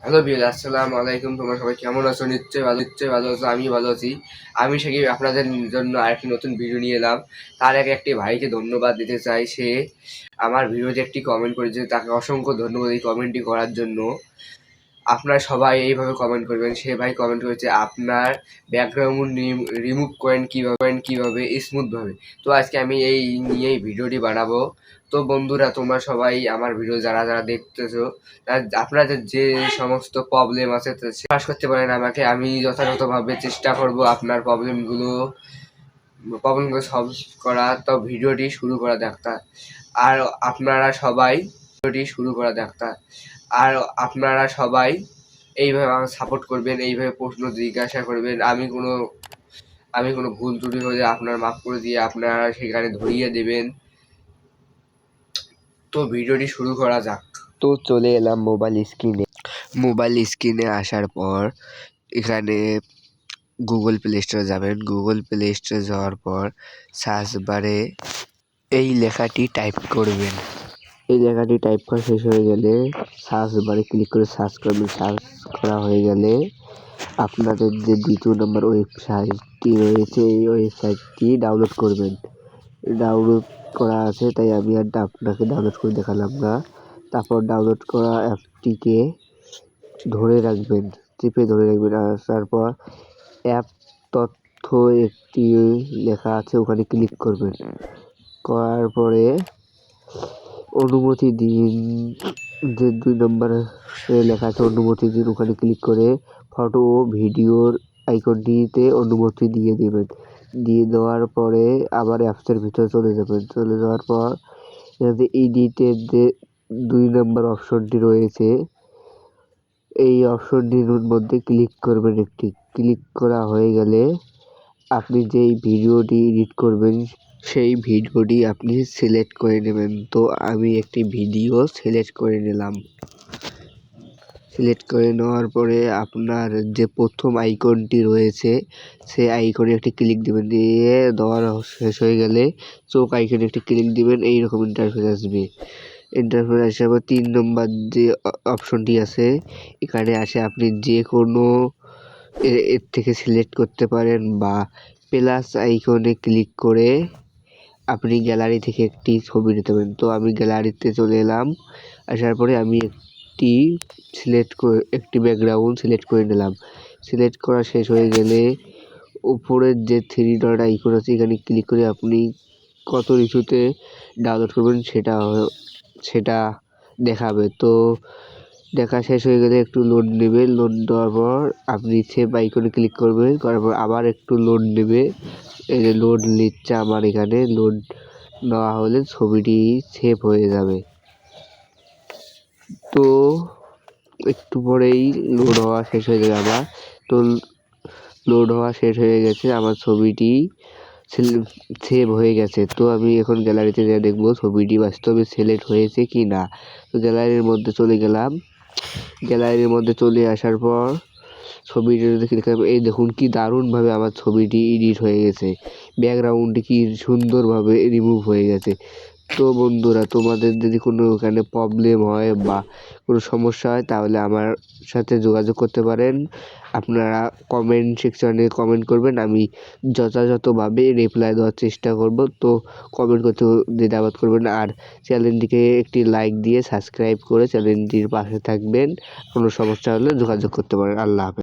Hello viewers, আসসালামু আলাইকুম। তোমরা সবাই কেমন আছো? নিশ্চয়ই ভালো আছো। আমি ভালো আছি। আমি সাকিব আপনাদের জন্য আরেকটি নতুন ভিডিও নিয়ে এলাম। তার আগে একটি ভাইকে ধন্যবাদ দিতে চাই। সে আমার ভিডিওতে একটি কমেন্ট করেছে, তাকে অসংখ্য ধন্যবাদ এই কমেন্টটি করার জন্য। আপনারা সবাই এইভাবে কমেন্ট করবেন। সে ভাই কমেন্ট করেছে আপনার ব্যাকগ্রাউন্ড রিমুভ করেন কীভাবে স্মুথভাবে। তো আজকে আমি এই নিয়েই ভিডিওটি বানাবো। তো বন্ধুরা, তোমরা সবাই আমার ভিডিও যারা যারা দেখতেছো, আপনাদের যে সমস্ত প্রবলেম আছে পাস করতে পারেন আমাকে। আমি যথাযথভাবে চেষ্টা করব আপনার প্রবলেমগুলো সলভ করা। তো ভিডিওটি শুরু করা যাক। আর আপনারা সবাই এইভাবে আমাকে সাপোর্ট করবেন, এইভাবে প্রশ্ন জিজ্ঞাসা করবেন। আমি কোনো ভুল ত্রুটি হলে আপনার মাফ করে দিয়ে আপনারা সেখানে ধরিয়ে দেবেন। তো ভিডিওটি শুরু করা যাক। তো চলে এলাম মোবাইল স্ক্রিনে আসার পর এখানে গুগল প্লে স্টোরে যাবেন। গুগল প্লে স্টোরে যাওয়ার পর সার্চ বারে এই লেখাটি টাইপ করবেন। এই লেখাটি টাইপ করা শেষ হয়ে গেলে সার্চ বারে ক্লিক করে সার্চ করবেন। সার্চ করা হয়ে গেলে আপনাদের যে 2 নম্বর ওয়েবসাইটটি রয়েছে, এই ওয়েবসাইটটি ডাউনলোড করবেন। ডাউনলোড করা আছে তাই আমি আর আপনাকে ডাউনলোড করে দেখালাম না। তারপর ডাউনলোড করা অ্যাপটিকে চেপে ধরে রাখবেন। আর তারপর অ্যাপ তথ্য একটি লেখা আছে, ওখানে ক্লিক করবেন। করার পরে অনুমতি দিন, যে 2 নম্বরে লেখা আছে অনুমতি দিন, ওখানে ক্লিক করে ফটো ও ভিডিওর আইকনটিতে অনুমতি দিয়ে দেবেন। দিয়ে দেওয়ার পরে আবার অ্যাপসের ভিতরে চলে যাবেন। চলে যাওয়ার পর এডিটের যে 2 নম্বর অপশনটি রয়েছে, এই অপশনটির মধ্যে ক্লিক করবেন। ক্লিক করা হয়ে গেলে আপনি যেই ভিডিওটি এডিট করবেন সেই ভিডিওটি আপনি সিলেক্ট করে নেবেন। তো আমি একটি ভিডিও সিলেক্ট করে নিলাম। সিলেক্ট করে নেওয়ার পরে আপনার যে প্রথম আইকনটি রয়েছে সেই আইকনে একটি ক্লিক দিবেন। দিয়ে দেওয়ার শেষ হয়ে গেলে চোখ আইকনে একটি ক্লিক দিবেন। এইরকম ইন্টারফেস আসবে। ইন্টারফেস আসার পর 3 নম্বর যে অপশনটি আছে, এখানে আসে আপনি যে কোনো এর থেকে সিলেক্ট করতে পারেন বা প্লাস আইকনে ক্লিক করে আপনি গ্যালারি থেকে একটি ছবি নিতে পারেন। তো আমি গ্যালারিতে চলে এলাম। আসার পরে আমি একটি ব্যাকগ্রাউন্ড সিলেক্ট করে নিলাম। সিলেক্ট করা শেষ হয়ে গেলে উপরের যে 3 ডট আইকন আছে, এখানে ক্লিক করে আপনি কত ইস্যুতে ডাউনলোড করবেন সেটা দেখাবে। তো দেখা শেষ হয়ে গেলে একটু লোড নেবে। লোড দেওয়ার পর আপনি সেভ আইকনে ক্লিক করবেন। করার পর আবার একটু লোড নেবে। এই যে লোড নিচ্ছে আমার এখানে। লোড নেওয়া হলে ছবিটি সেভ হয়ে যাবে। তো একটু পরেই লোড হওয়া শেষ হয়ে যাবে আমার। তো লোড হওয়া শেষ হয়ে গেছে, আমার ছবিটি সেভ হয়ে গেছে। তো আমি এখন গ্যালারিতে যেয়ে দেখবো ছবিটি বাস্তবে সিলেক্ট হয়েছে কি না। তো গ্যালারির মধ্যে চলে গেলাম। গ্যালারির মধ্যে চলে আসার পর ছবিটিতে ক্লিক করলাম। এই দেখুন কি দারুণভাবে আমার ছবিটি এডিট হয়ে গেছে। ব্যাকগ্রাউন্ডটি কি সুন্দরভাবে রিমুভ হয়ে গেছে। তো বন্ধুরা, তোমাদের যদি কোনো এখানে প্রবলেম হয় বা কোনো সমস্যা হয় তাহলে আমার সাথে যোগাযোগ করতে পারেন। আপনারা কমেন্ট সেকশনে কমেন্ট করবেন, আমি যথাযথভাবে রিপ্লাই দেওয়ার চেষ্টা করব। তো কমেন্ট করতে দ্বিধাবোধ করবেন না। আর চ্যানেলটিকে একটি লাইক দিয়ে সাবস্ক্রাইব করে চ্যানেলটির পাশে থাকবেন। কোনো সমস্যা হলে যোগাযোগ করতে পারেন। আল্লাহ হাফেজ।